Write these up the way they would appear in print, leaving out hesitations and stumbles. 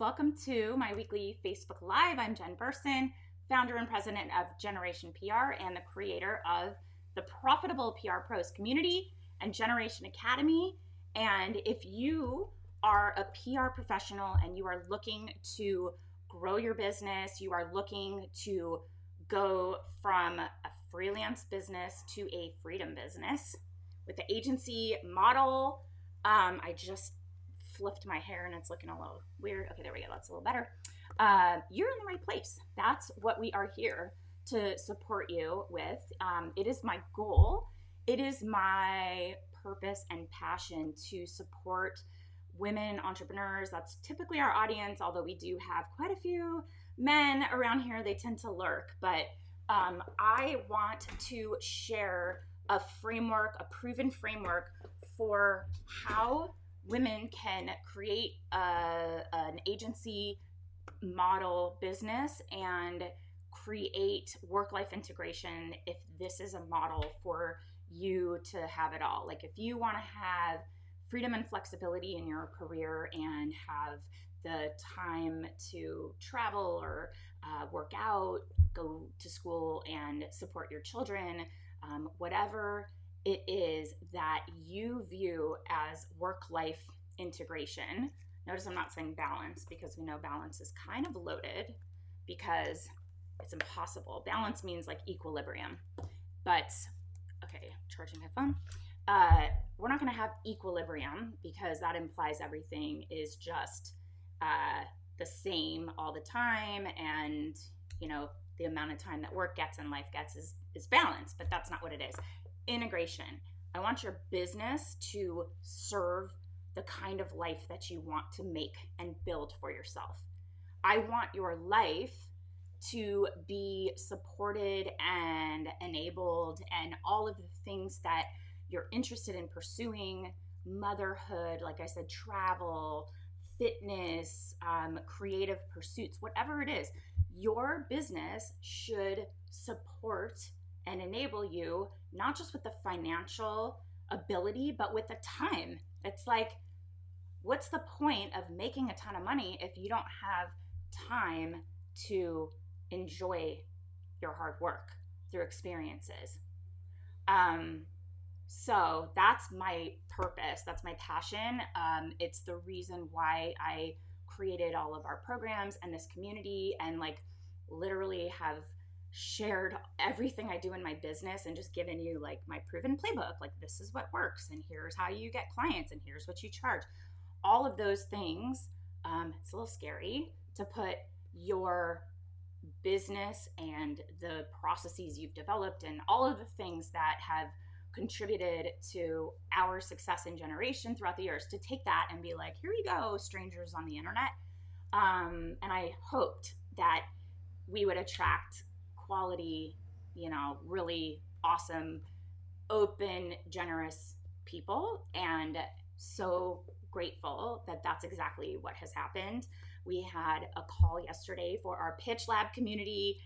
Welcome to my weekly Facebook Live. I'm Jen Burson, founder and president of Generation PR and the creator of the Profitable PR Pros community and Generation Academy. And if you are a PR professional and you are looking to grow your business, you are looking to go from a freelance business to a freedom business with the agency model, I just flipped my hair and it's looking a little weird. Okay, there we go. That's a little better. You're in the right place. That's what we are here to support you with. It is my goal. It is my purpose and passion to support women entrepreneurs. That's typically our audience, although we do have quite a few men around here. They tend to lurk, but I want to share a framework, a proven framework for how women can create an agency model business and create work-life integration if this is a model for you to have it all. Like if you want to have freedom and flexibility in your career and have the time to travel or work out, go to school and support your children, whatever it is that you view as work-life integration. Notice I'm not saying balance because we know balance is kind of loaded because it's impossible. Balance means like equilibrium. But, okay, charging my phone. We're not going to have equilibrium because that implies everything is just the same all the time, and you know the amount of time that work gets and life gets is balance, but that's not what it is. Integration. I want your business to serve the kind of life that you want to make and build for yourself. I want your life to be supported and enabled and all of the things that you're interested in pursuing: motherhood, like I said, travel, fitness, creative pursuits, whatever it is. Your business should support and enable you, not just with the financial ability, but with the time. It's like, what's the point of making a ton of money if you don't have time to enjoy your hard work through experiences? So that's my purpose. That's my passion. It's the reason why I created all of our programs and this community, and like literally have shared everything I do in my business and just given you like my proven playbook. Like, this is what works, and here's how you get clients, and here's what you charge. All of those things. It's a little scary to put your business and the processes you've developed and all of the things that have contributed to our success in Generation throughout the years, to take that and be like, here you go, strangers on the internet. And I hoped that we would attract quality, really awesome, open, generous people. And so grateful that that's exactly what has happened. We had a call yesterday for our Pitch Lab community.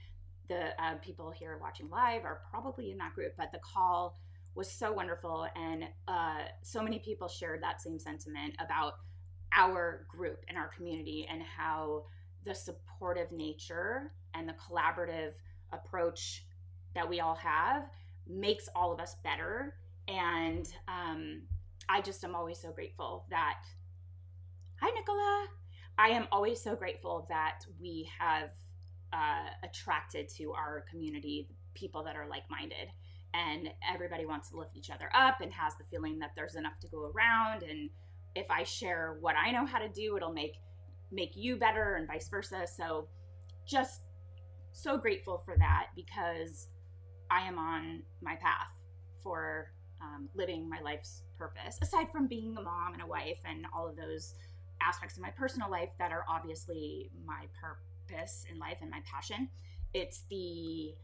The people here watching live are probably in that group, but the call was so wonderful, and so many people shared that same sentiment about our group and our community, and how the supportive nature and the collaborative approach that we all have makes all of us better. And I just am always so grateful that, hi Nicola, I am always so grateful that we have attracted to our community people that are like-minded, and everybody wants to lift each other up and has the feeling that there's enough to go around. And if I share what I know how to do, it'll make you better, and vice versa. So just so grateful for that, because I am on my path for living my life's purpose, aside from being a mom and a wife and all of those aspects of my personal life that are obviously my purpose in life and my passion. It's the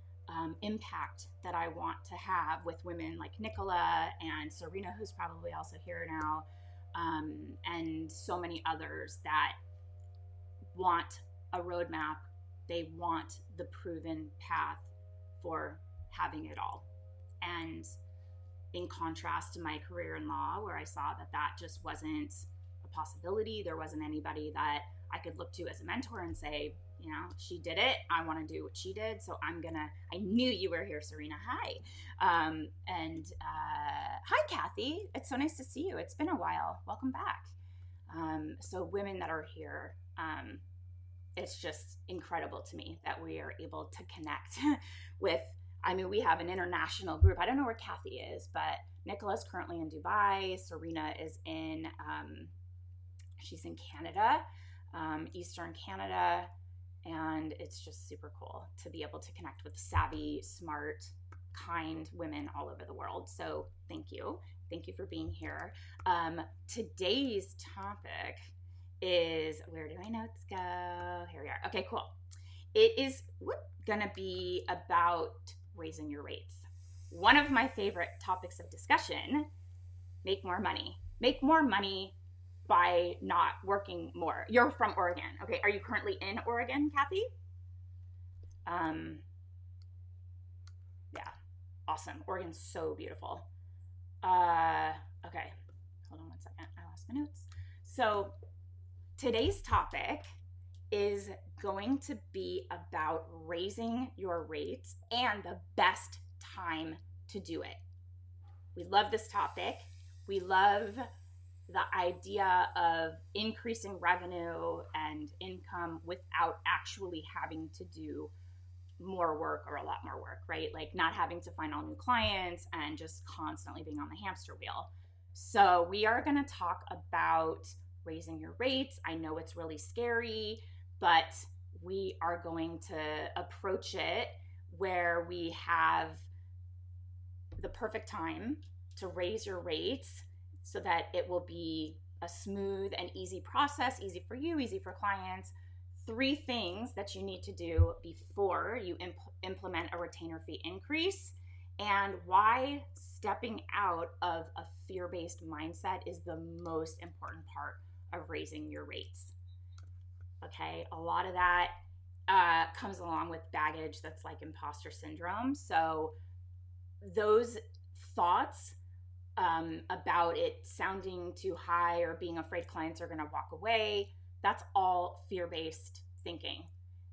impact that I want to have with women like Nicola and Serena, who's probably also here now, and so many others that want a roadmap. They want the proven path for having it all. And in contrast to my career in law, where I saw that just wasn't a possibility, there wasn't anybody that I could look to as a mentor and say, you know, she did it. I want to do what she did. So I knew you were here, Serena. Hi. Hi, Kathy. It's so nice to see you. It's been a while. Welcome back. So women that are here, it's just incredible to me that we are able to connect with, we have an international group. I don't know where Kathy is, but Nicola's currently in Dubai. Serena is she's in Canada, Eastern Canada. And it's just super cool to be able to connect with savvy, smart, kind women all over the world. So thank you. Thank you for being here. Today's topic is, where do my notes go? Here we are. Okay, cool. It is going to be about raising your rates. One of my favorite topics of discussion, make more money. Make more money by not working more. You're from Oregon. Okay, are you currently in Oregon, Kathy? Yeah, awesome. Oregon's so beautiful. Okay, hold on one second. I lost my notes. So today's topic is going to be about raising your rates and the best time to do it. We love this topic. We love the idea of increasing revenue and income without actually having to do more work or a lot more work, right? Like not having to find all new clients and just constantly being on the hamster wheel. So we are going to talk about raising your rates. I know it's really scary, but we are going to approach it where we have the perfect time to raise your rates so that it will be a smooth and easy process, easy for you, easy for clients. 3 things that you need to do before you implement a retainer fee increase, and why stepping out of a fear-based mindset is the most important part of raising your rates. Okay, a lot of that comes along with baggage that's like imposter syndrome. So those thoughts about it sounding too high or being afraid clients are going to walk away, that's all fear-based thinking.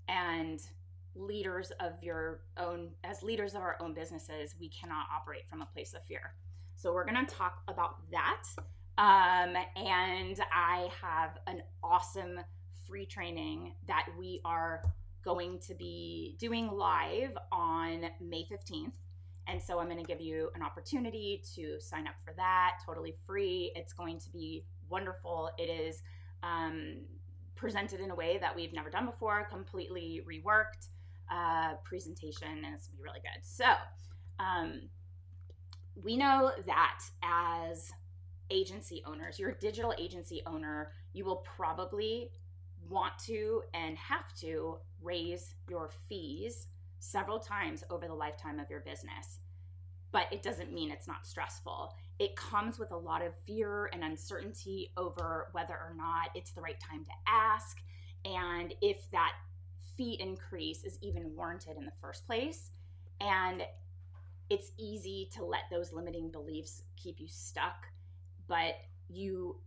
And leaders of our own businesses, we cannot operate from a place of fear. So we're going to talk about that. And I have an awesome free training that we are going to be doing live on May 15th. And so I'm going to give you an opportunity to sign up for that, totally free. It's going to be wonderful. It is presented in a way that we've never done before, completely reworked presentation, and it's going to be really good. So we know that as agency owners, you're a digital agency owner, you will probably want to and have to raise your fees several times over the lifetime of your business. But it doesn't mean it's not stressful. It comes with a lot of fear and uncertainty over whether or not it's the right time to ask, and if that fee increase is even warranted in the first place. And it's easy to let those limiting beliefs keep you stuck, but you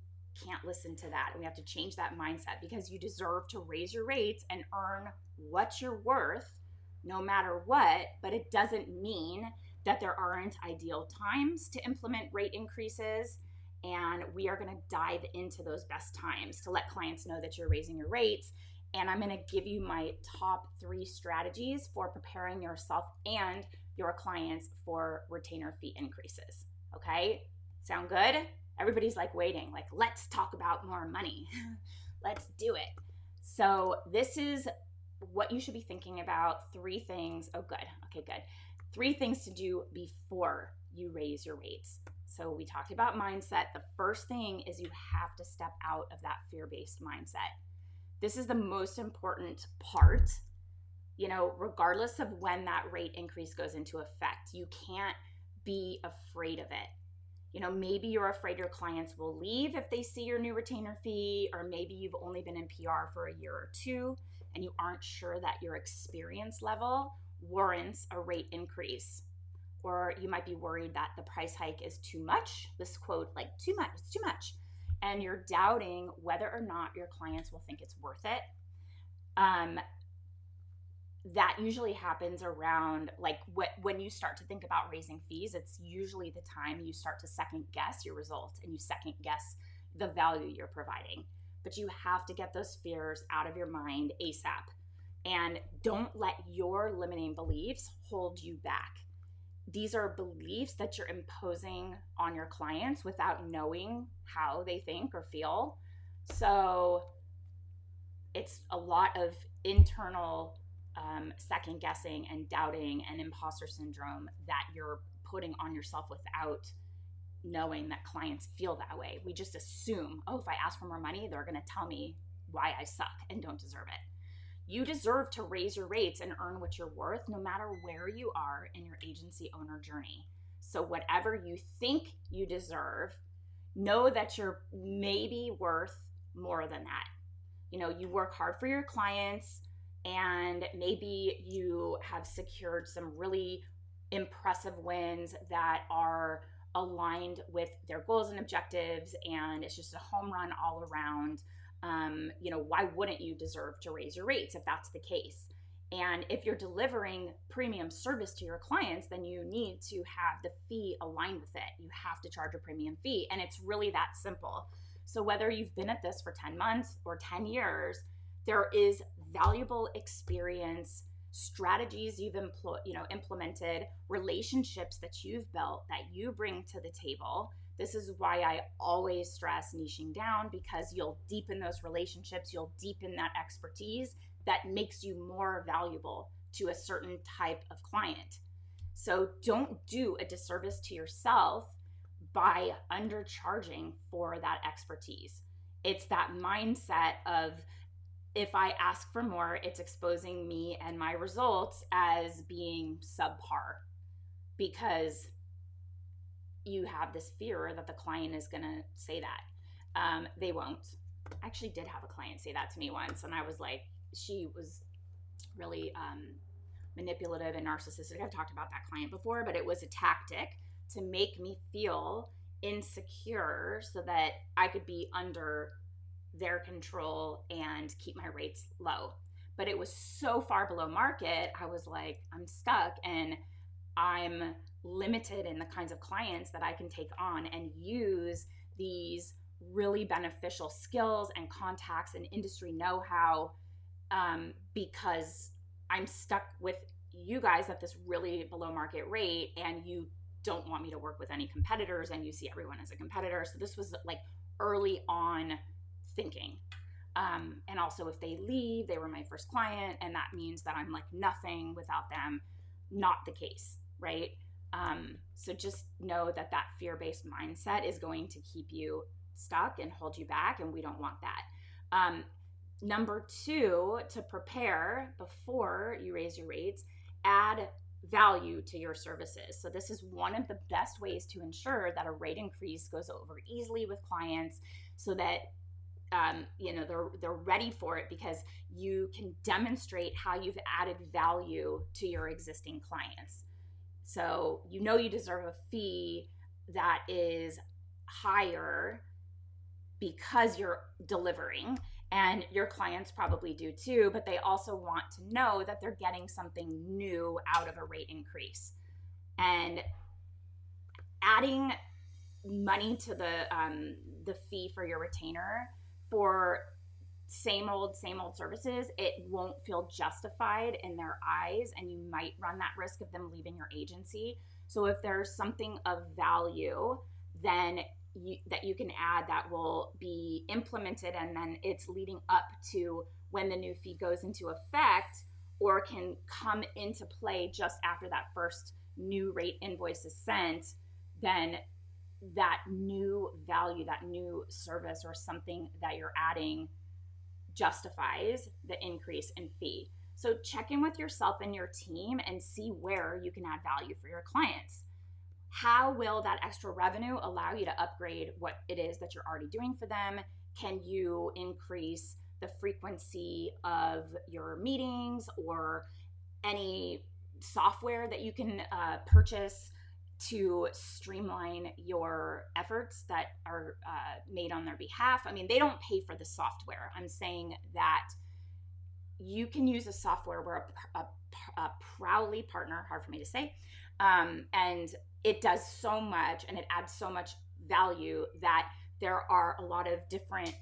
can't listen to that. We have to change that mindset, because you deserve to raise your rates and earn what you're worth no matter what. But it doesn't mean that there aren't ideal times to implement rate increases. And we are going to dive into those best times to let clients know that you're raising your rates. And I'm going to give you my top 3 strategies for preparing yourself and your clients for retainer fee increases. Okay? Sound good? Everybody's like waiting, like, let's talk about more money. Let's do it. So this is what you should be thinking about. 3 things. Oh, good. Okay, good. 3 things to do before you raise your rates. So we talked about mindset. The first thing is you have to step out of that fear-based mindset. This is the most important part. You know, regardless of when that rate increase goes into effect, you can't be afraid of it. You know, maybe you're afraid your clients will leave if they see your new retainer fee, or maybe you've only been in PR for a year or 2 and you aren't sure that your experience level warrants a rate increase. Or you might be worried that the price hike is too much. This quote, like, too much, it's too much. and you're doubting whether or not your clients will think it's worth it, that usually happens around like when you start to think about raising fees. It's usually the time you start to second guess your results and you second guess the value you're providing. But you have to get those fears out of your mind ASAP, and don't let your limiting beliefs hold you back. These are beliefs that you're imposing on your clients without knowing how they think or feel. So it's a lot of internal second guessing and doubting and imposter syndrome that you're putting on yourself without knowing that clients feel that way. We just assume, oh, if I ask for more money, they're going to tell me why I suck and don't deserve it. You deserve to raise your rates and earn what you're worth no matter where you are in your agency owner journey. So whatever you think you deserve, know that you're maybe worth more than that. You know, you work hard for your clients, and maybe you have secured some really impressive wins that are aligned with their goals and objectives, and it's just a home run all around. You know, why wouldn't you deserve to raise your rates if that's the case? And if you're delivering premium service to your clients, then you need to have the fee aligned with it. You have to charge a premium fee, and it's really that simple. So whether you've been at this for 10 months or 10 years, there is valuable experience, strategies you've implemented, relationships that you've built that you bring to the table. This is why I always stress niching down, because you'll deepen those relationships, you'll deepen that expertise that makes you more valuable to a certain type of client. So don't do a disservice to yourself by undercharging for that expertise. It's that mindset of, if I ask for more, it's exposing me and my results as being subpar, because you have this fear that the client is going to say that. They won't. I actually did have a client say that to me once, and I was like, she was really manipulative and narcissistic. I've talked about that client before, but it was a tactic to make me feel insecure so that I could be under their control and keep my rates low. But it was so far below market, I was like, I'm stuck and I'm limited in the kinds of clients that I can take on and use these really beneficial skills and contacts and industry know-how, because I'm stuck with you guys at this really below market rate, and you don't want me to work with any competitors, and you see everyone as a competitor. So this was like early on thinking. And also, if they leave, they were my first client, and that means that I'm like nothing without them. Not the case, right? So just know that that fear-based mindset is going to keep you stuck and hold you back, and we don't want that. Number two, to prepare before you raise your rates, add value to your services. So this is one of the best ways to ensure that a rate increase goes over easily with clients, so that they're ready for it, because you can demonstrate how you've added value to your existing clients. So you know you deserve a fee that is higher because you're delivering, and your clients probably do too, but they also want to know that they're getting something new out of a rate increase. And adding money to the fee for your retainer for same old services, it won't feel justified in their eyes, and you might run that risk of them leaving your agency. So if there's something of value, then that you can add that will be implemented, and then it's leading up to when the new fee goes into effect, or can come into play just after that first new rate invoice is sent, then that new value, that new service or something that you're adding justifies the increase in fee. So check in with yourself and your team and see where you can add value for your clients. How will that extra revenue allow you to upgrade what it is that you're already doing for them? Can you increase the frequency of your meetings, or any software that you can purchase to streamline your efforts that are made on their behalf. I mean, they don't pay for the software. I'm saying that you can use a software where a proudly partner, hard for me to say, and it does so much and it adds so much value that there are a lot of different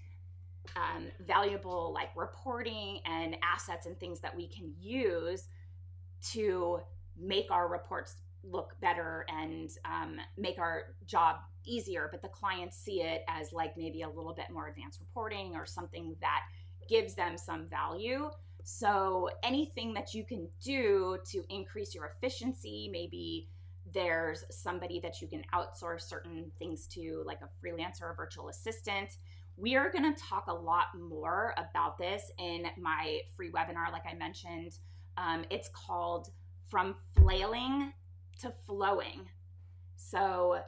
valuable like reporting and assets and things that we can use to make our reports look better and make our job easier. But the clients see it as like maybe a little bit more advanced reporting or something that gives them some value. So anything that you can do to increase your efficiency, maybe there's somebody that you can outsource certain things to, like a freelancer or virtual assistant. We are going to talk a lot more about this in my free webinar, like I mentioned. It's called From Flailing to Flowing. So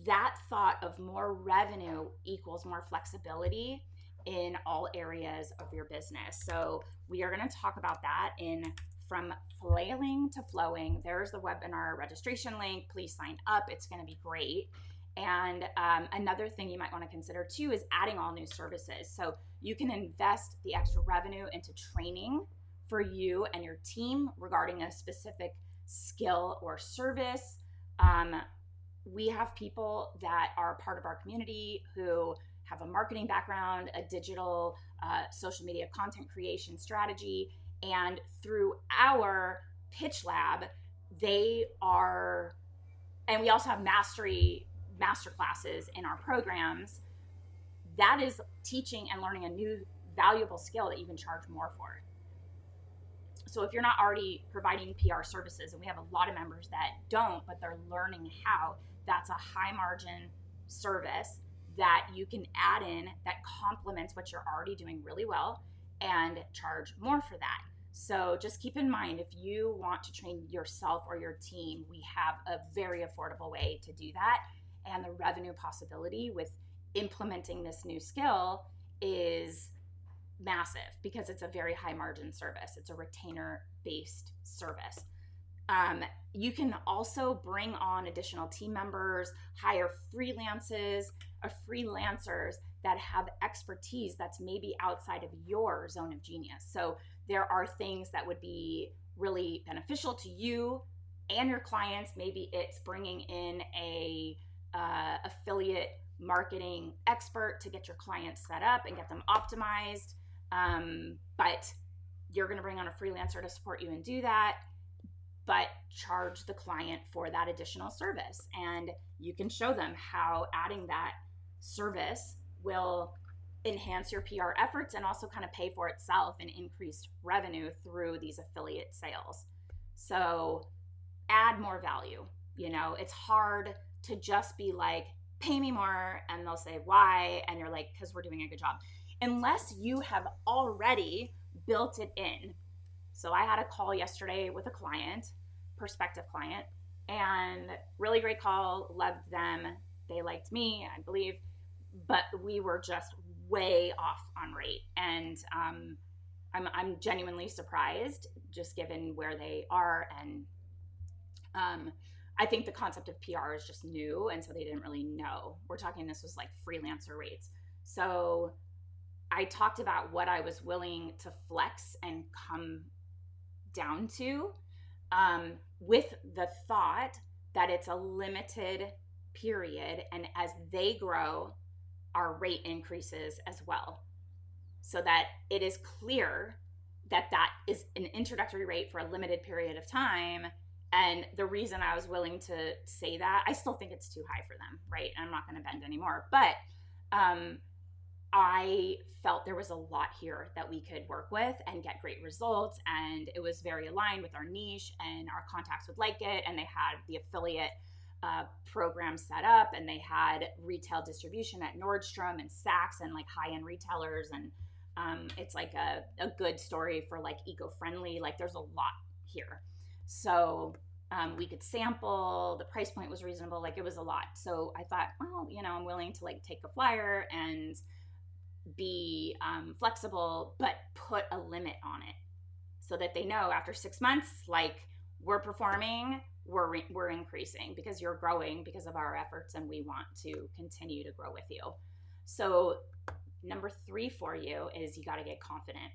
that thought of more revenue equals more flexibility in all areas of your business. So we are going to talk about that in From Flailing to Flowing. There's the webinar registration link. Please sign up. It's going to be great. And another thing you might want to consider too is adding all new services. So you can invest the extra revenue into training for you and your team regarding a specific skill or service. We have people that are part of our community who have a marketing background, a digital social media content creation strategy, and through our pitch lab, they are, and we also have master classes in our programs. That is teaching and learning a new valuable skill that you can charge more for. So if you're not already providing PR services, and we have a lot of members that don't, but they're learning how, that's a high margin service that you can add in that complements what you're already doing really well and charge more for that. So just keep in mind, if you want to train yourself or your team, we have a very affordable way to do that. And the revenue possibility with implementing this new skill is massive because it's a very high margin service. It's a retainer based service. You can also bring on additional team members, hire freelancers that have expertise that's maybe outside of your zone of genius. So there are things that would be really beneficial to you and your clients. Maybe it's bringing in a affiliate marketing expert to get your clients set up and get them optimized. But you're going to bring on a freelancer to support you and do that, but charge the client for that additional service. And you can show them how adding that service will enhance your PR efforts and also kind of pay for itself in increased revenue through these affiliate sales. So add more value. You know, it's hard to just be like, pay me more, and they'll say why, and you're like, because we're doing a good job, unless you have already built it in. So I had a call yesterday with a client, prospective client, and really great call, loved them, they liked me, I believe, but we were just way off on rate. And I'm genuinely surprised just given where they are. And I think the concept of PR is just new, and so they didn't really know. We're talking, this was like freelancer rates. So I talked about what I was willing to flex and come down to, with the thought that it's a limited period, and as they grow, our rate increases as well, so that it is clear that that is an introductory rate for a limited period of time. And the reason I was willing to say that, I still think it's too high for them, right? I'm not going to bend anymore, but I felt there was a lot here that we could work with and get great results. And it was very aligned with our niche, and our contacts would like it. And they had the affiliate program set up, and they had retail distribution at Nordstrom and Saks and like high-end retailers. And it's like a good story for like eco-friendly, like there's a lot here. So we could sample, the price point was reasonable, like it was a lot. So I thought, well, you know, I'm willing to like take a flyer and be flexible, but put a limit on it so that they know after 6 months, like we're performing, we're increasing because you're growing because of our efforts, and we want to continue to grow with you. So number 3 for you is you got to get confident.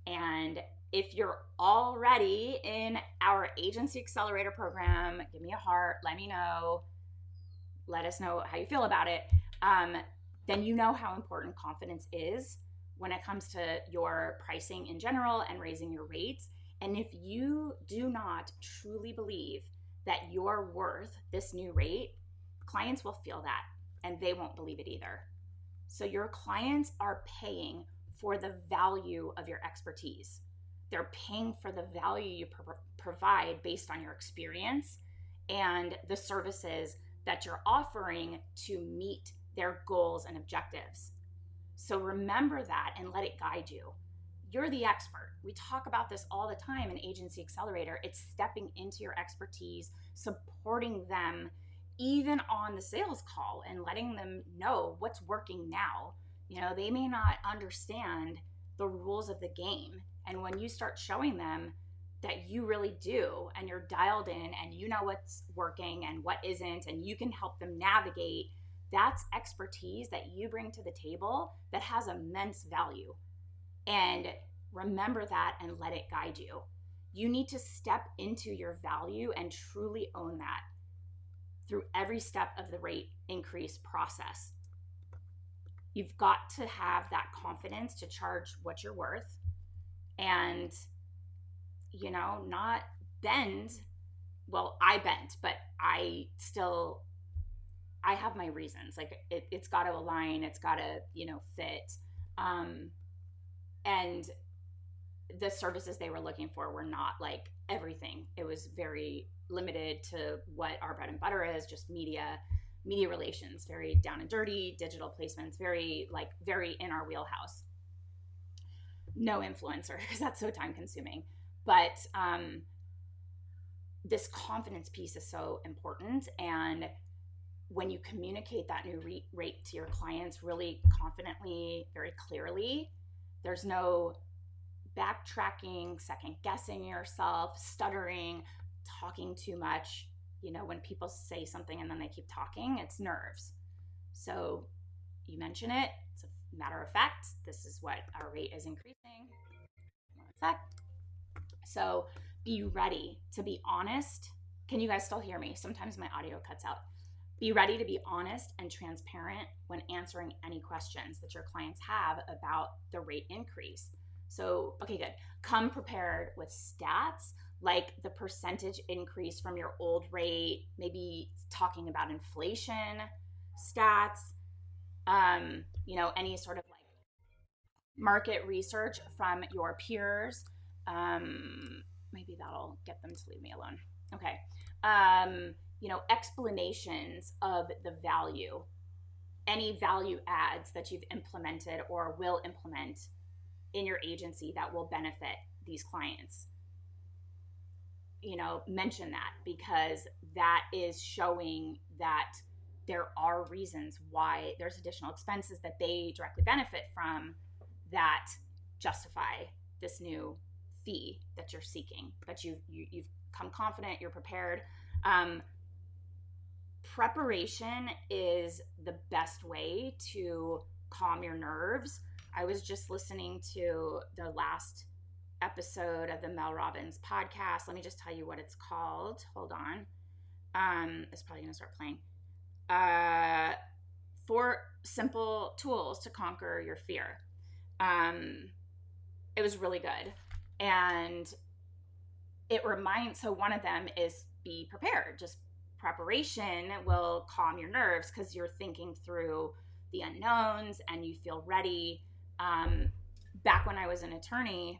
And if you're already in our Agency Accelerator program, give me a heart, let me know, let us know how you feel about it. Then you know how important confidence is when it comes to your pricing in general and raising your rates. And if you do not truly believe that you're worth this new rate, clients will feel that and they won't believe it either. So your clients are paying for the value of your expertise. They're paying for the value you provide based on your experience and the services that you're offering to meet their goals and objectives. So remember that and let it guide you. You're the expert. We talk about this all the time in Agency Accelerator. It's stepping into your expertise, supporting them even on the sales call and letting them know what's working now. You know, they may not understand the rules of the game. And when you start showing them that you really do, and you're dialed in and you know what's working and what isn't, and you can help them navigate, that's expertise that you bring to the table that has immense value. And remember that and let it guide you. You need to step into your value and truly own that through every step of the rate increase process. You've got to have that confidence to charge what you're worth and, you know, not bend. Well, I bent, but I have my reasons. Like it's got to align. It's got to, you know, fit. And the services they were looking for were not like everything. It was very limited to what our bread and butter is, just media relations, very down and dirty, digital placements, very in our wheelhouse. No influencer, because that's so time consuming. But this confidence piece is so important. And when you communicate that new rate to your clients really confidently, very clearly, there's no backtracking, second guessing yourself, stuttering, talking too much. You know, when people say something and then they keep talking, it's nerves. So you mention it, it's a matter of fact, this is what our rate is increasing. One sec. So be ready to be honest. Can you guys still hear me? Sometimes my audio cuts out. Be ready to be honest and transparent when answering any questions that your clients have about the rate increase. So, okay, good. Come prepared with stats, like the percentage increase from your old rate, maybe talking about inflation stats, you know, any sort of like market research from your peers. Maybe that'll get them to leave me alone. Okay. You know, explanations of the value, any value adds that you've implemented or will implement in your agency that will benefit these clients. You know, mention that, because that is showing that there are reasons why there's additional expenses that they directly benefit from that justify this new fee that you're seeking. But you've come confident, you're prepared. Preparation is the best way to calm your nerves. I was just listening to the last episode of the Mel Robbins podcast. Let me just tell you what it's called. Hold on. It's probably going to start playing. 4 simple tools to conquer your fear. It was really good. And it reminds, so one of them is be prepared. Just preparation will calm your nerves because you're thinking through the unknowns and you feel ready. Back when I was an attorney,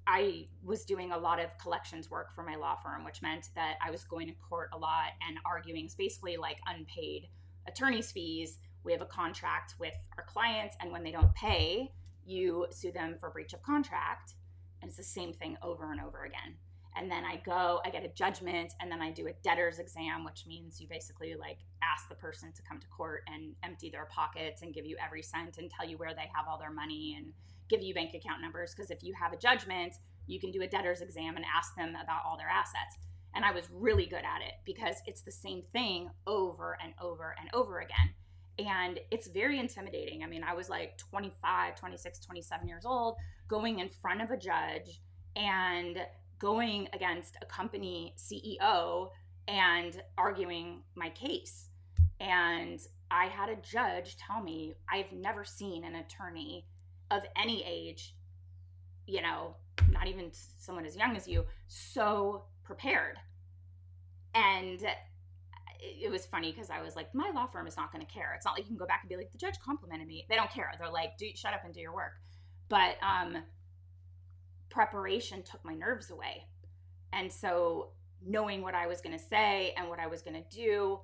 I was doing a lot of collections work for my law firm, which meant that I was going to court a lot and arguing. It's basically like unpaid attorney's fees. We have a contract with our clients, and when they don't pay, you sue them for breach of contract. And it's the same thing over and over again. And then I get a judgment, and then I do a debtor's exam, which means you basically like ask the person to come to court and empty their pockets and give you every cent and tell you where they have all their money and give you bank account numbers. Because if you have a judgment, you can do a debtor's exam and ask them about all their assets. And I was really good at it because it's the same thing over and over and over again. And it's very intimidating. I mean, I was like 25, 26, 27 years old, going in front of a judge and going against a company CEO and arguing my case. And I had a judge tell me, I've never seen an attorney of any age, you know, not even someone as young as you, so prepared. And it was funny because I was like, my law firm is not going to care. It's not like you can go back and be like, the judge complimented me. They don't care. They're like, shut up and do your work. But preparation took my nerves away. And so knowing what I was going to say and what I was going to do,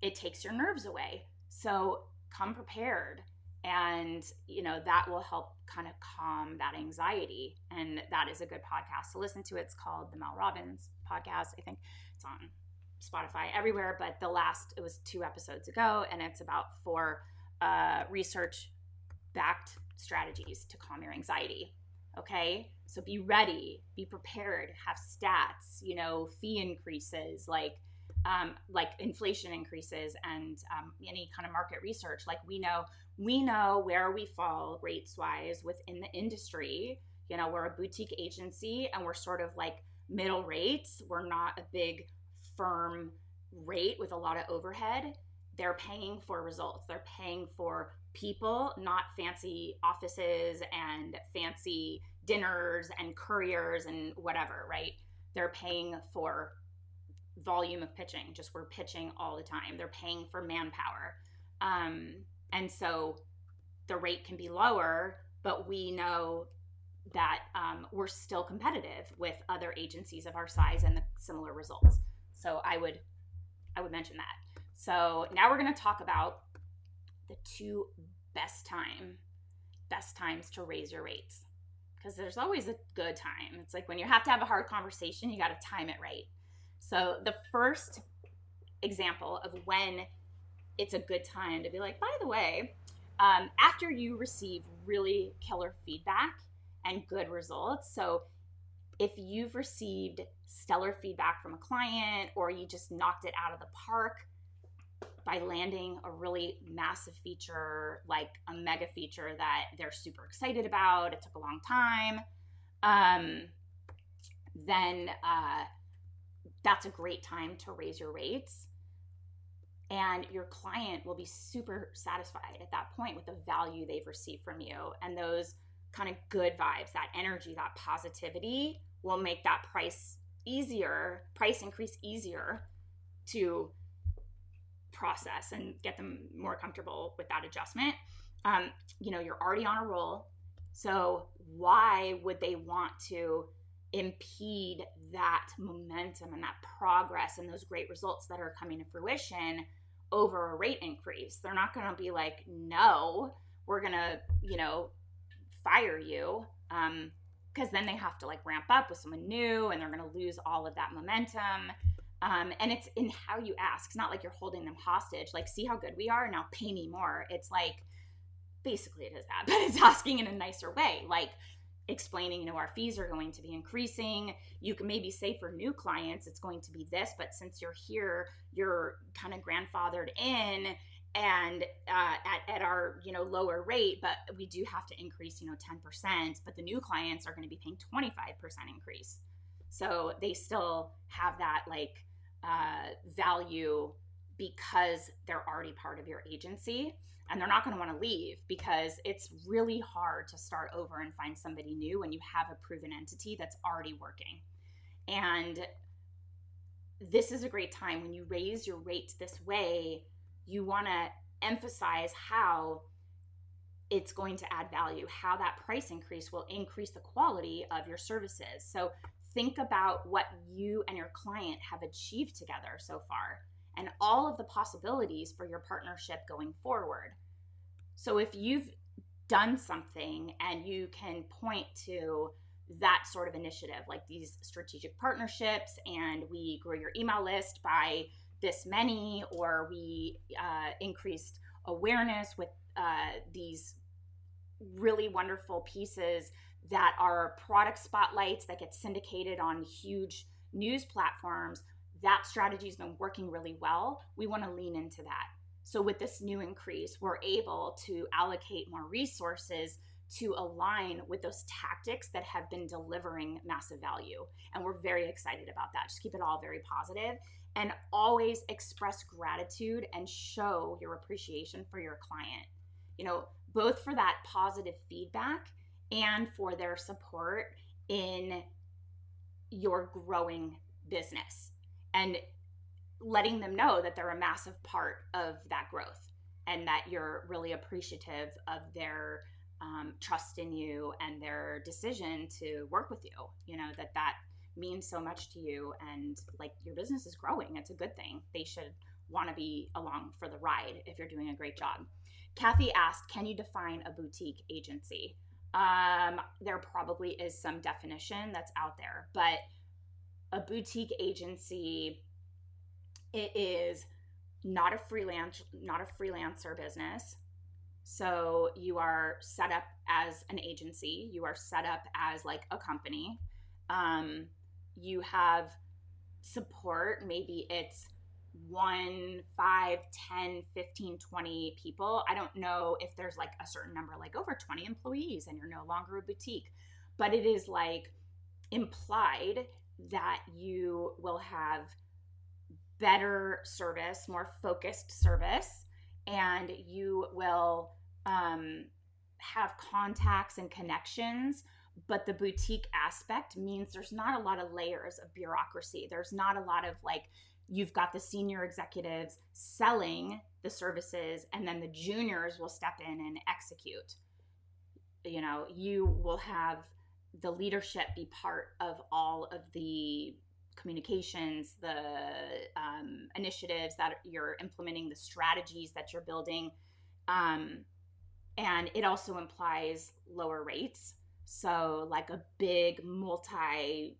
it takes your nerves away. So come prepared. And, you know, that will help kind of calm that anxiety. And that is a good podcast to listen to. It's called the Mel Robbins podcast. I think it's on Spotify, everywhere. But it was 2 episodes ago. And it's about 4 research-backed strategies to calm your anxiety. Okay? So be ready, be prepared, have stats, you know, fee increases, like inflation increases and any kind of market research. Like we know where we fall rates wise within the industry. You know, we're a boutique agency and we're sort of like middle rates. We're not a big firm rate with a lot of overhead. They're paying for results. They're paying for people, not fancy offices and fancy dinners and couriers and whatever, right? They're paying for volume of pitching. Just we're pitching all the time. They're paying for manpower. And so the rate can be lower, but we know that we're still competitive with other agencies of our size and the similar results. So I would mention that. So now we're going to talk about the 2 best times to raise your rates. Because there's always a good time. It's like when you have to have a hard conversation, you got to time it right. So the first example of when it's a good time to be like, by the way, after you receive really killer feedback and good results. So if you've received stellar feedback from a client or you just knocked it out of the park by landing a really massive feature, like a mega feature that they're super excited about, it took a long time, then that's a great time to raise your rates. And your client will be super satisfied at that point with the value they've received from you. And those kind of good vibes, that energy, that positivity will make that price increase easier to process and get them more comfortable with that adjustment. You know, you're already on a roll. So why would they want to impede that momentum and that progress and those great results that are coming to fruition over a rate increase? They're not going to be like, no, we're going to, you know, fire you. Because then they have to like ramp up with someone new and they're going to lose all of that momentum. And it's in how you ask. It's not like you're holding them hostage. Like, see how good we are, now pay me more. It's like, basically it is that, but it's asking in a nicer way. Like explaining, you know, our fees are going to be increasing. You can maybe say for new clients, it's going to be this, but since you're here, you're kind of grandfathered in and at our, you know, lower rate, but we do have to increase, you know, 10%, but the new clients are going to be paying 25% increase. So they still have that like value because they're already part of your agency and they're not going to want to leave because it's really hard to start over and find somebody new when you have a proven entity that's already working. And this is a great time when you raise your rates this way, you want to emphasize how it's going to add value, how that price increase will increase the quality of your services. So think about what you and your client have achieved together so far and all of the possibilities for your partnership going forward. So if you've done something and you can point to that sort of initiative, like these strategic partnerships, and we grew your email list by this many, or we increased awareness with these really wonderful pieces that are product spotlights that get syndicated on huge news platforms, that strategy has been working really well. We want to lean into that. So with this new increase, we're able to allocate more resources to align with those tactics that have been delivering massive value. And we're very excited about that. Just keep it all very positive and always express gratitude and show your appreciation for your client, both for that positive feedback and for their support in your growing business, and letting them know that they're a massive part of that growth and that you're really appreciative of their trust in you and their decision to work with you, that means so much to you, and like your business is growing. It's a good thing. They should want to be along for the ride if you're doing a great job. Kathy asked, can you define a boutique agency? There probably is some definition that's out there, but a boutique agency, it is not a freelancer business. So you are set up as an agency. You are set up as like a company. You have support. Maybe it's 1, 5, 10, 15, 20 people. I don't know if there's like a certain number, like over 20 employees, and you're no longer a boutique. But it is like implied that you will have better service, more focused service, and you will have contacts and connections. But the boutique aspect means there's not a lot of layers of bureaucracy. There's not a lot of like, you've got the senior executives selling the services and then the juniors will step in and execute. You will have the leadership be part of all of the communications, the initiatives that you're implementing, the strategies that you're building. And it also implies lower rates. So like a big multinational,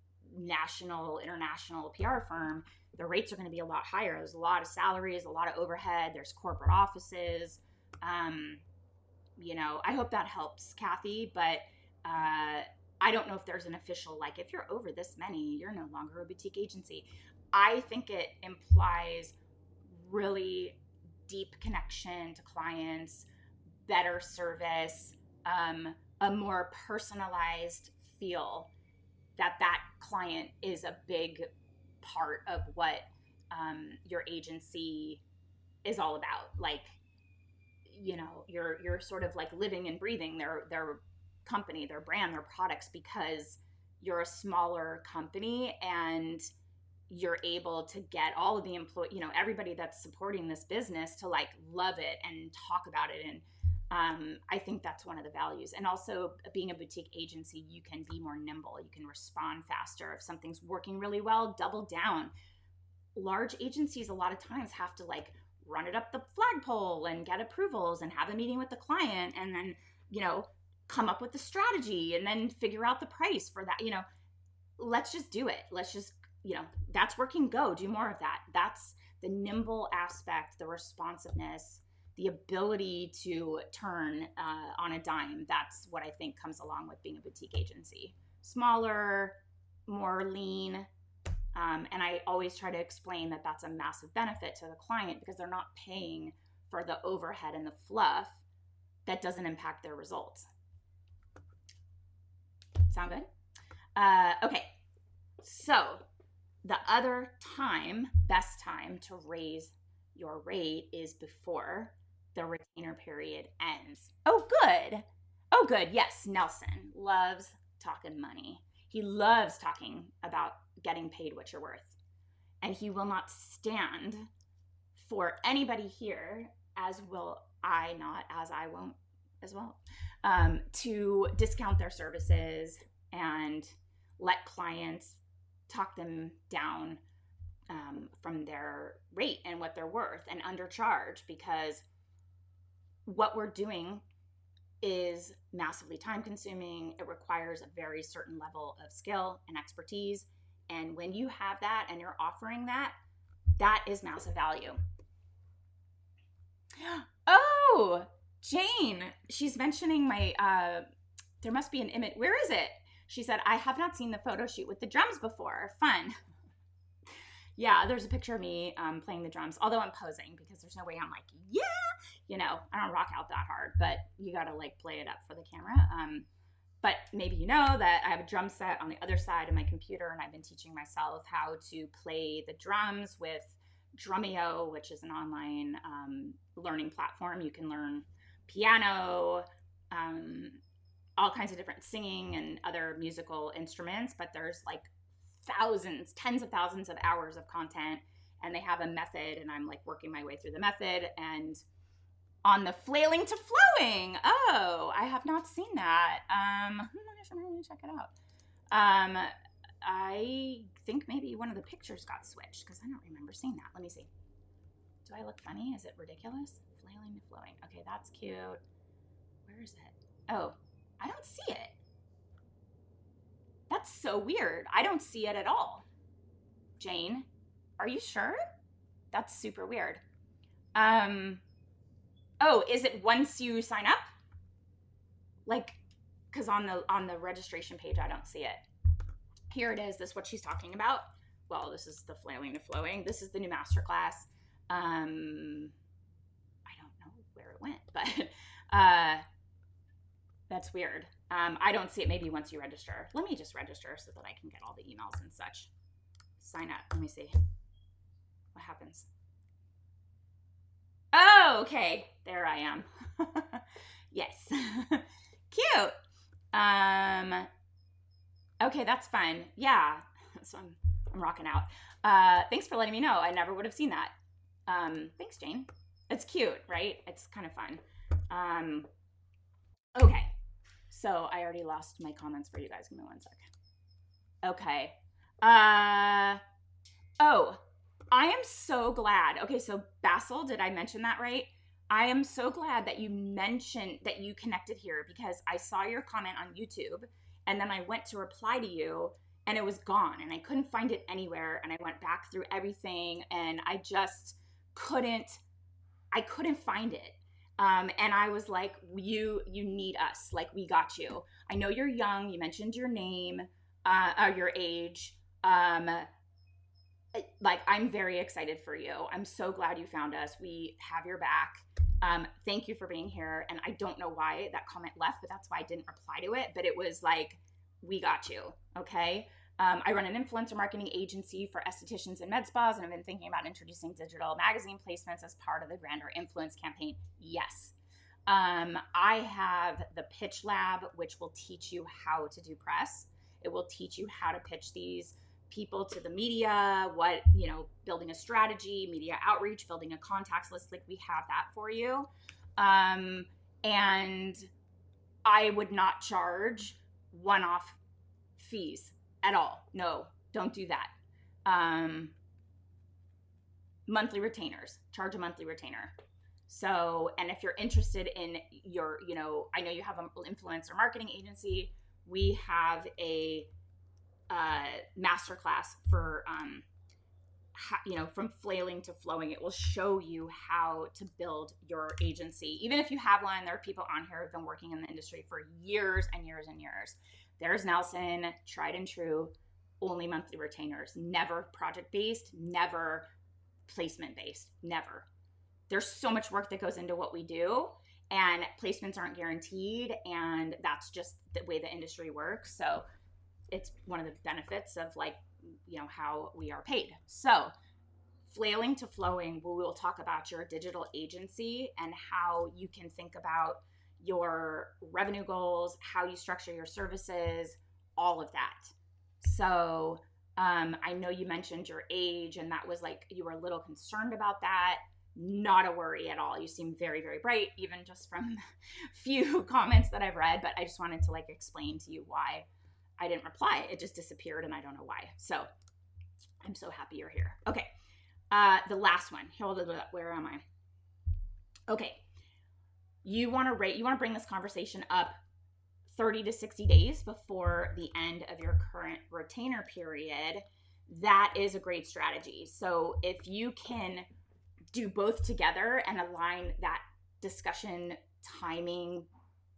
international PR firm, the rates are going to be a lot higher. There's a lot of salaries, a lot of overhead. There's corporate offices. I hope that helps, Kathy, but I don't know if there's an official, like if you're over this many, you're no longer a boutique agency. I think it implies really deep connection to clients, better service, a more personalized feel that client is a big part of what your agency is all about. Like, you're sort of like living and breathing their company, their brand, their products, because you're a smaller company and you're able to get all of the everybody that's supporting this business to like love it and talk about it. And I think that's one of the values. And also being a boutique agency, you can be more nimble. You can respond faster. If something's working really well, double down. Large agencies a lot of times have to like run it up the flagpole and get approvals and have a meeting with the client and then, come up with the strategy and then figure out the price for that. Let's just do it. Let's just, that's working. Go do more of that. That's the nimble aspect, the responsiveness, the ability to turn on a dime. That's what I think comes along with being a boutique agency. Smaller, more lean. And I always try to explain that that's a massive benefit to the client because they're not paying for the overhead and the fluff that doesn't impact their results. Sound good? Okay. So the other best time to raise your rate is before the retainer period ends. Oh, good. Yes, Nelson loves talking money. He loves talking about getting paid what you're worth. And he will not stand for anybody here, as will I not, as I won't as well, to discount their services and let clients talk them down from their rate and what they're worth and undercharge, because what we're doing is massively time consuming. It requires a very certain level of skill and expertise. And when you have that and you're offering that, that is massive value. Oh, Jane, she's mentioning my, there must be an image. Where is it? She said, I have not seen the photo shoot with the drums before. Fun. Yeah, there's a picture of me playing the drums, although I'm posing because there's no way I'm like, yeah, I don't rock out that hard, but you got to like play it up for the camera. But maybe you know that I have a drum set on the other side of my computer, and I've been teaching myself how to play the drums with Drumeo, which is an online learning platform. You can learn piano, all kinds of different singing and other musical instruments, but there's like thousands, tens of thousands of hours of content, and they have a method, and I'm like working my way through the method. And on the flailing to flowing, oh, I have not seen that. I should really check it out. I think maybe one of the pictures got switched because I don't remember seeing that. Let me see. Do I look funny? Is it ridiculous? Flailing to flowing. Okay, that's cute. Where is it? Oh, I don't see it. That's so weird. I don't see it at all. Jane, are you sure? That's super weird. Oh, is it once you sign up? Like, because on the registration page, I don't see it. Here it is. This is what she's talking about. Well, this is the flailing to flowing. This is the new masterclass. I don't know where it went, but that's weird. I don't see it. Maybe once you register. Let me just register so that I can get all the emails and such. Sign up. Let me see. What happens? Oh, okay. There I am. Yes. Cute. Okay, that's fun. Yeah. So I'm rocking out. Thanks for letting me know. I never would have seen that. Thanks, Jane. It's cute, right? It's kind of fun. Okay. So I already lost my comments for you guys. Give me one sec. Okay. Oh, I am so glad. Okay, so Basil, did I mention that right? I am so glad that you mentioned that you connected here because I saw your comment on YouTube and then I went to reply to you and it was gone and I couldn't find it anywhere, and I went back through everything and I just couldn't find it. And I was like, you need us. Like, we got you. I know you're young. You mentioned your name, your age. Like, I'm very excited for you. I'm so glad you found us. We have your back. Thank you for being here. And I don't know why that comment left, but that's why I didn't reply to it. But it was like, we got you. Okay. I run an influencer marketing agency for estheticians and med spas, and I've been thinking about introducing digital magazine placements as part of the Grander Influence campaign. Yes. I have the Pitch Lab, which will teach you how to do press. It will teach you how to pitch these people to the media, building a strategy, media outreach, building a contacts list. Like, we have that for you. And I would not charge one-off fees at all. No, don't do that. Monthly retainers, charge a monthly retainer. So, and if you're interested in your, I know you have an influencer marketing agency. We have a masterclass for, from flailing to flowing. It will show you how to build your agency. Even if you have one, there are people on here who've been working in the industry for years and years and years. There's Nelson, tried and true, only monthly retainers, never project-based, never placement-based, never. There's so much work that goes into what we do, and placements aren't guaranteed, and that's just the way the industry works. So it's one of the benefits of how we are paid. So flailing to flowing, we will talk about your digital agency and how you can think about your revenue goals, how you structure your services, all of that. So I know you mentioned your age, and that was like, you were a little concerned about that. Not a worry at all. You seem very, very bright, even just from few comments that I've read, but I just wanted to explain to you why I didn't reply. It just disappeared and I don't know why. So I'm so happy you're here. Okay. The last one. Hold it up. Where am I? Okay. You want to bring this conversation up 30 to 60 days before the end of your current retainer period. That is a great strategy. So if you can do both together and align that discussion timing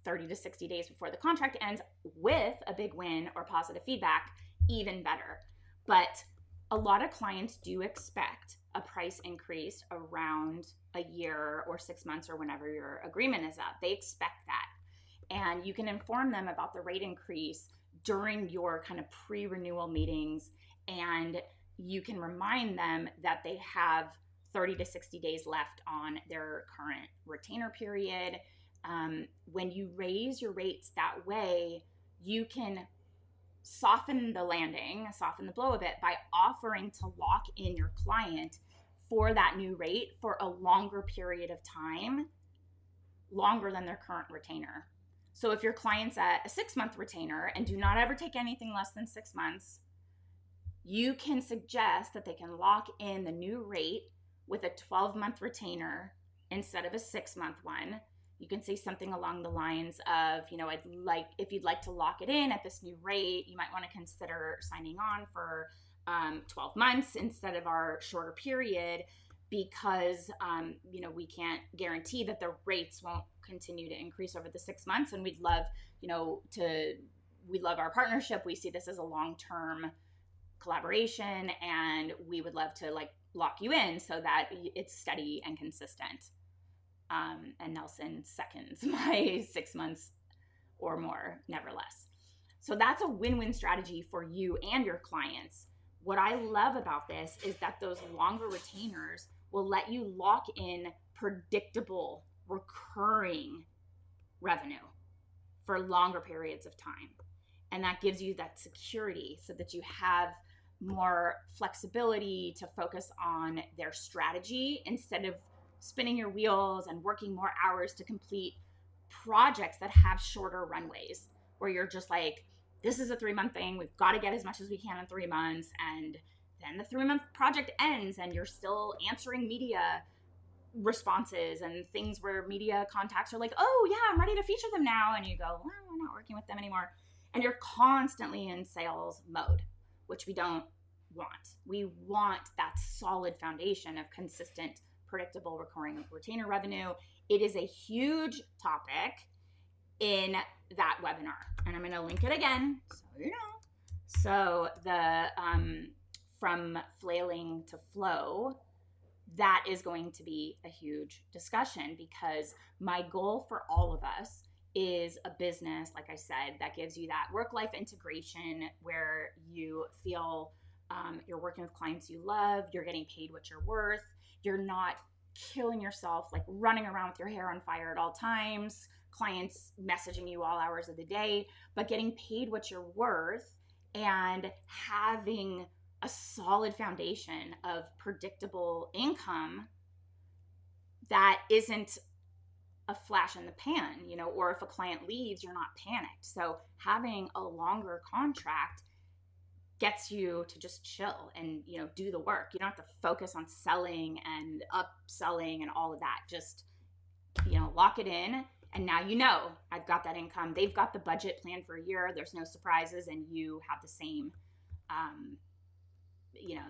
30 to 60 days before the contract ends with a big win or positive feedback, even better. But a lot of clients do expect a price increase around a year or 6 months or whenever your agreement is up. They expect that. And you can inform them about the rate increase during your kind of pre-renewal meetings, and you can remind them that they have 30 to 60 days left on their current retainer period. When you raise your rates that way, you can soften the landing, soften the blow a bit by offering to lock in your client for that new rate for a longer period of time, longer than their current retainer. So if your client's at a 6-month retainer and do not ever take anything less than 6 months, you can suggest that they can lock in the new rate with a 12-month retainer instead of a 6-month one. You can say something along the lines of, if you'd like to lock it in at this new rate, you might want to consider signing on for 12 months instead of our shorter period, because we can't guarantee that the rates won't continue to increase over the 6 months, and we'd love we love our partnership. We see this as a long-term collaboration, and we would love to lock you in so that it's steady and consistent. And Nelson seconds my 6 months or more, never less. So that's a win-win strategy for you and your clients. What I love about this is that those longer retainers will let you lock in predictable, recurring revenue for longer periods of time. And that gives you that security so that you have more flexibility to focus on their strategy instead of spinning your wheels and working more hours to complete projects that have shorter runways, where you're just like, this is a 3-month thing. We've got to get as much as we can in 3 months. And then the 3-month project ends and you're still answering media responses and things where media contacts are like, oh yeah, I'm ready to feature them now. And you go, well, we're not working with them anymore. And you're constantly in sales mode, which we don't want. We want that solid foundation of consistent, predictable, recurring retainer revenue. It is a huge topic in that webinar, and I'm going to link it again so you know. So the from flailing to flow, that is going to be a huge discussion, because my goal for all of us is a business, like I said, that gives you that work-life integration where you feel you're working with clients you love, you're getting paid what you're worth, you're not killing yourself, like running around with your hair on fire at all times, clients messaging you all hours of the day, but getting paid what you're worth and having a solid foundation of predictable income that isn't a flash in the pan, or if a client leaves, you're not panicked. So having a longer contract gets you to just chill and, do the work. You don't have to focus on selling and upselling and all of that. Just, lock it in. And now I've got that income. They've got the budget planned for a year. There's no surprises, and you have the same,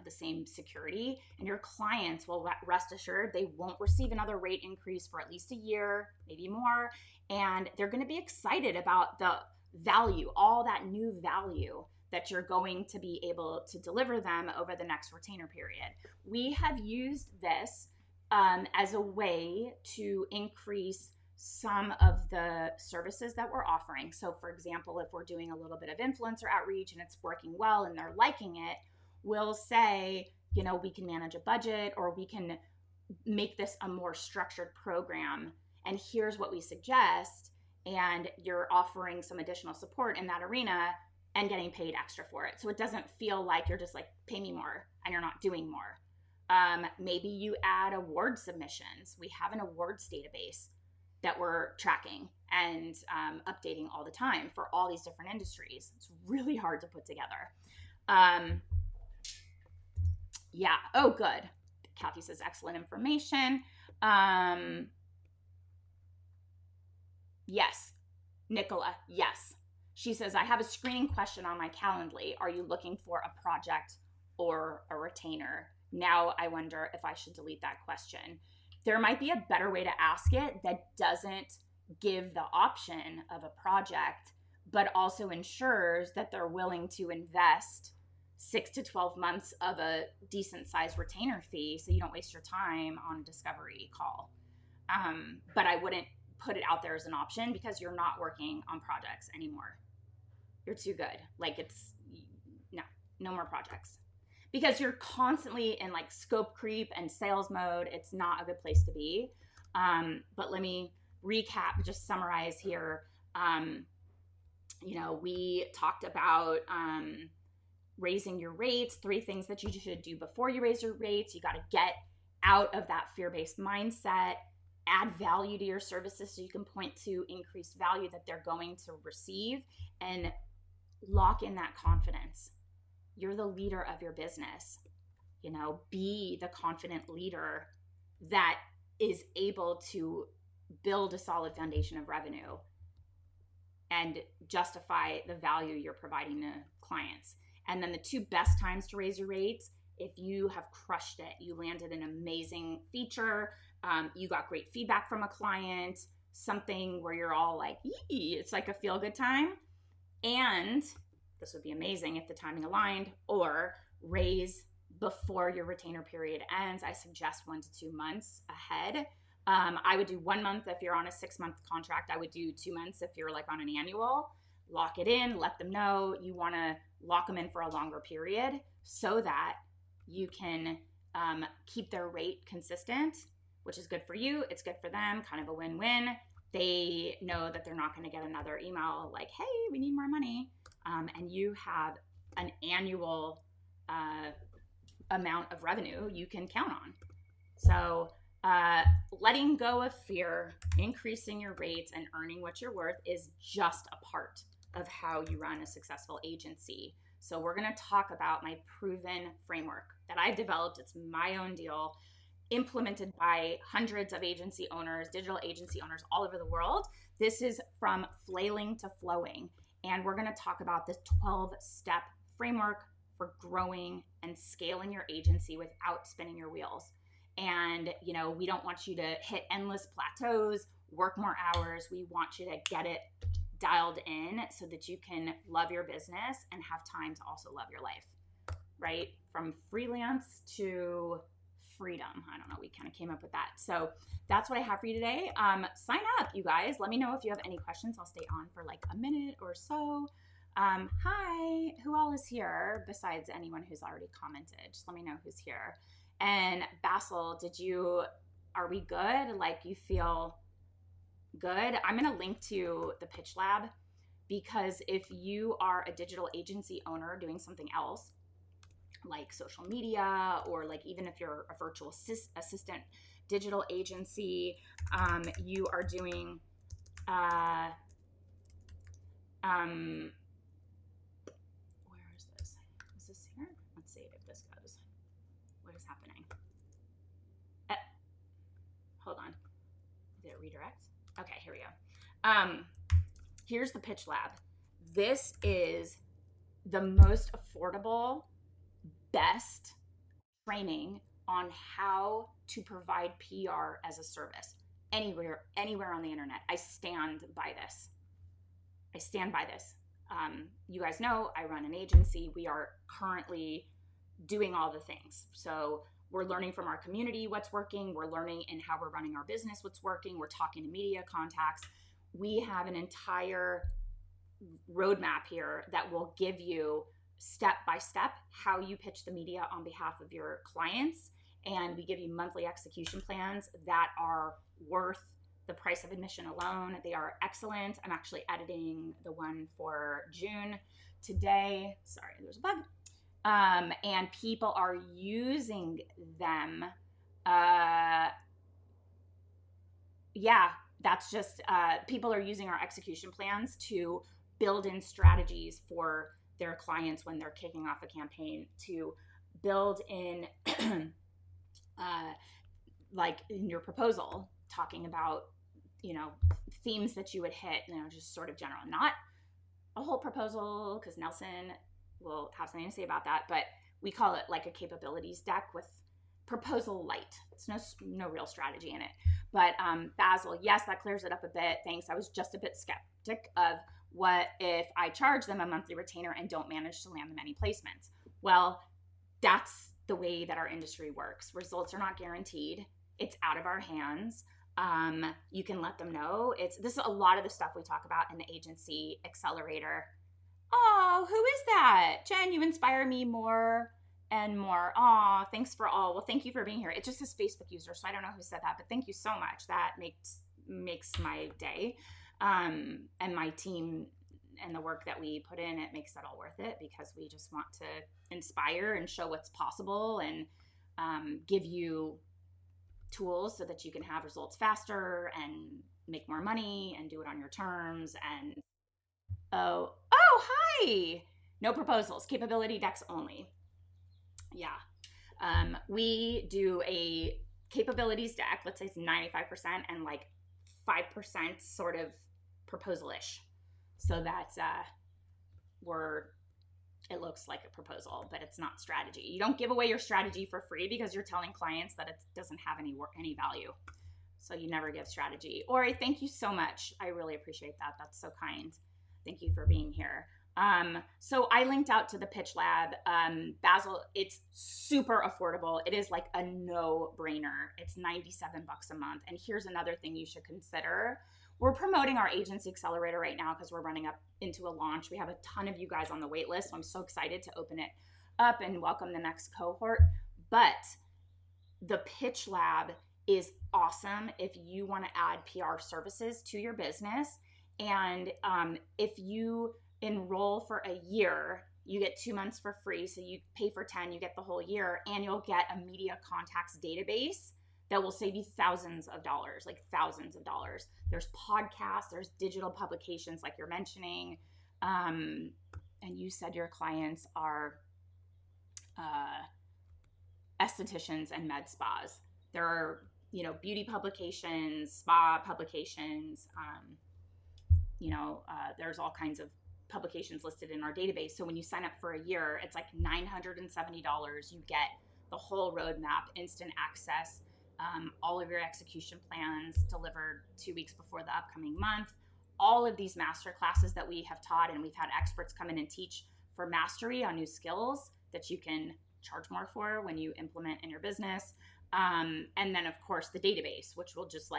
the same security. And your clients will rest assured they won't receive another rate increase for at least a year, maybe more. And they're going to be excited about the value, all that new value that you're going to be able to deliver them over the next retainer period. We have used this as a way to increase some of the services that we're offering. So for example, if we're doing a little bit of influencer outreach and it's working well and they're liking it, we'll say, we can manage a budget, or we can make this a more structured program. And here's what we suggest. And you're offering some additional support in that arena and getting paid extra for it. So it doesn't feel like you're just like, pay me more and you're not doing more. Maybe you add award submissions. We have an awards database that we're tracking and updating all the time for all these different industries. It's really hard to put together. Yeah. Oh, good. Kathy says, excellent information. Yes. Nicola, yes. She says, I have a screening question on my Calendly. Are you looking for a project or a retainer? Now I wonder if I should delete that question. There might be a better way to ask it that doesn't give the option of a project, but also ensures that they're willing to invest 6 to 12 months of a decent sized retainer fee so you don't waste your time on a discovery call. But I wouldn't put it out there as an option because you're not working on projects anymore. You're too good. Like no more projects. Because you're constantly in like scope creep and sales mode. It's not a good place to be. But let me recap, just summarize here. We talked about raising your rates, 3 things that you should do before you raise your rates. You got to get out of that fear-based mindset, add value to your services so you can point to increased value that they're going to receive, and lock in that confidence. You're the leader of your business. Be the confident leader that is able to build a solid foundation of revenue and justify the value you're providing to clients. And then the 2 best times to raise your rates, if you have crushed it, you landed an amazing feature, you got great feedback from a client, something where you're all like, yee, it's like a feel-good time. And this would be amazing if the timing aligned, or raise before your retainer period ends. I suggest 1 to 2 months ahead. I would do 1 month if you're on a 6-month contract. I would do 2 months if you're like on an annual. Lock it in, let them know you want to lock them in for a longer period so that you can keep their rate consistent, which is good for you. It's good for them, kind of a win-win. They know that they're not going to get another email like, hey, we need more money. And you have an annual amount of revenue you can count on. So letting go of fear, increasing your rates, and earning what you're worth is just a part of how you run a successful agency. So we're going to talk about my proven framework that I've developed. It's my own deal, implemented by hundreds of agency owners, digital agency owners all over the world. This is from flailing to flowing. And we're going to talk about this 12-step framework for growing and scaling your agency without spinning your wheels. And, we don't want you to hit endless plateaus, work more hours. We want you to get it dialed in so that you can love your business and have time to also love your life, right? From freelance to freedom. I don't know. We kind of came up with that. So that's what I have for you today. Sign up, you guys. Let me know if you have any questions. I'll stay on for like a minute or so. Hi, who all is here besides anyone who's already commented? Just let me know who's here. And Basil, are we good? Like, you feel good? I'm going to link to the Pitch Lab, because if you are a digital agency owner doing something else, like social media, or like even if you're a virtual assistant digital agency, you are doing, where is this? Is this here? Let's see if this goes. What is happening? Hold on. Did it redirect? Okay, here we go. Here's the Pitch Lab. This is the most affordable, best training on how to provide PR as a service anywhere on the internet. I stand by this. You guys know I run an agency. We are currently doing all the things. So we're learning from our community what's working. We're learning in how we're running our business what's working. We're talking to media contacts. We have an entire roadmap here that will give you step by step how you pitch the media on behalf of your clients. And we give you monthly execution plans that are worth the price of admission alone. They are excellent. I'm actually editing the one for June today. Sorry, there's a bug. And people are using them. That's just, people are using our execution plans to build in strategies for their clients when they're kicking off a campaign, to build in, like in your proposal, talking about, themes that you would hit, just sort of general, not a whole proposal, because Nelson will have something to say about that, but we call it like a capabilities deck with proposal light. It's no real strategy in it. But Basil, yes, that clears it up a bit. Thanks. I was just a bit skeptic of what if I charge them a monthly retainer and don't manage to land them any placements. Well, that's the way that our industry works. Results are not guaranteed. It's out of our hands. You can let them know. This is a lot of the stuff we talk about in the agency accelerator. Oh, who is that? Jen, you inspire me more and more. Oh, thanks for all. Well, thank you for being here. It just says Facebook user, so I don't know who said that, but thank you so much. That makes my day. And my team and the work that we put in, it makes that all worth it, because we just want to inspire and show what's possible and give you tools so that you can have results faster and make more money and do it on your terms. And oh, hi. No proposals, capability decks only. Yeah. We do a capabilities deck, let's say it's 95%, and like 5% sort of proposal-ish, so that it looks like a proposal, but it's not strategy. You don't give away your strategy for free because you're telling clients that it doesn't have any value. So you never give strategy. Ori, thank you so much. I really appreciate that. That's so kind. Thank you for being here. So I linked out to the Pitch Lab. Basil, it's super affordable. It is like a no-brainer. It's $97 a month. And here's another thing you should consider. We're promoting our agency accelerator right now because we're running up into a launch. We have a ton of you guys on the wait list, so I'm so excited to open it up and welcome the next cohort. But the Pitch Lab is awesome if you want to add PR services to your business. And if you enroll for a year, you get 2 months for free. So you pay for 10, you get the whole year, and you'll get a media contacts database that will save you thousands of dollars, like thousands of dollars. There's podcasts, there's digital publications like you're mentioning. And you said your clients are estheticians and med spas. There are, beauty publications, spa publications, there's all kinds of publications listed in our database. So when you sign up for a year, it's like $970. You get the whole roadmap, instant access, all of your execution plans delivered 2 weeks before the upcoming month. All of these master classes that we have taught, and we've had experts come in and teach for mastery on new skills that you can charge more for when you implement in your business. And then of course the database, which will just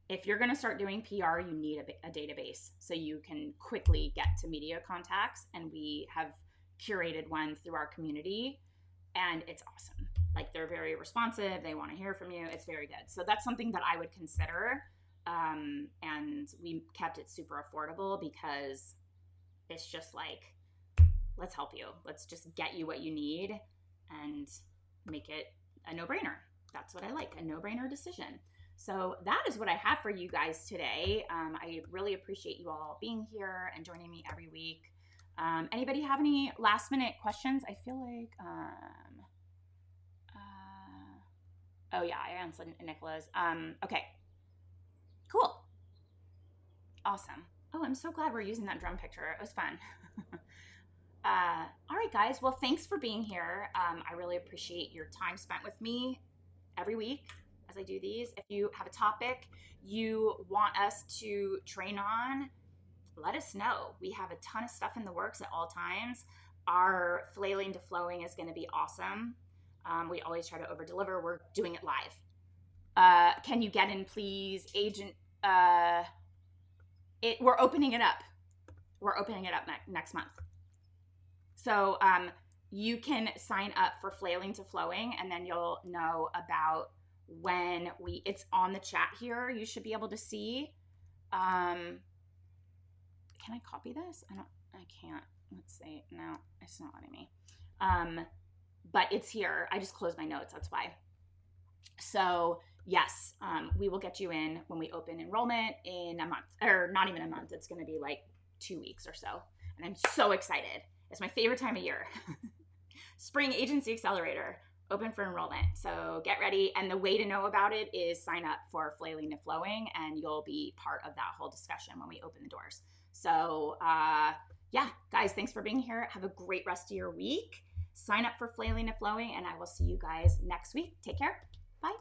if you're going to start doing PR, you need a database so you can quickly get to media contacts. And we have curated one through our community, and it's awesome. They're very responsive. They want to hear from you. It's very good. So that's something that I would consider. And we kept it super affordable because it's just let's help you. Let's just get you what you need and make it a no-brainer. That's what I like, a no-brainer decision. So that is what I have for you guys today. I really appreciate you all being here and joining me every week. Anybody have any last minute questions? I feel like, oh yeah, I answered Nicola's. Okay, cool. Awesome. Oh, I'm so glad we're using that drum picture. It was fun. All right, guys. Well, thanks for being here. I really appreciate your time spent with me every week as I do these. If you have a topic you want us to train on, let us know. We have a ton of stuff in the works at all times. Our flailing to flowing is going to be awesome. We always try to over deliver. We're doing it live. Can you get in, please, agent? We're opening it up. We're opening it up next month. So you can sign up for flailing to flowing, and then you'll know about when it's on the chat here. You should be able to see. Can I copy this? I can't. Let's see. No, it's not letting me. But it's here. I just closed my notes. That's why. So yes, we will get you in when we open enrollment in a month, or not even a month. It's going to be 2 weeks or so. And I'm so excited. It's my favorite time of year. Spring Agency Accelerator, open for enrollment. So get ready. And the way to know about it is sign up for Flailing to Flowing, and you'll be part of that whole discussion when we open the doors. So yeah, guys, thanks for being here. Have a great rest of your week. Sign up for Flailing to Flowing, and I will see you guys next week. Take care. Bye.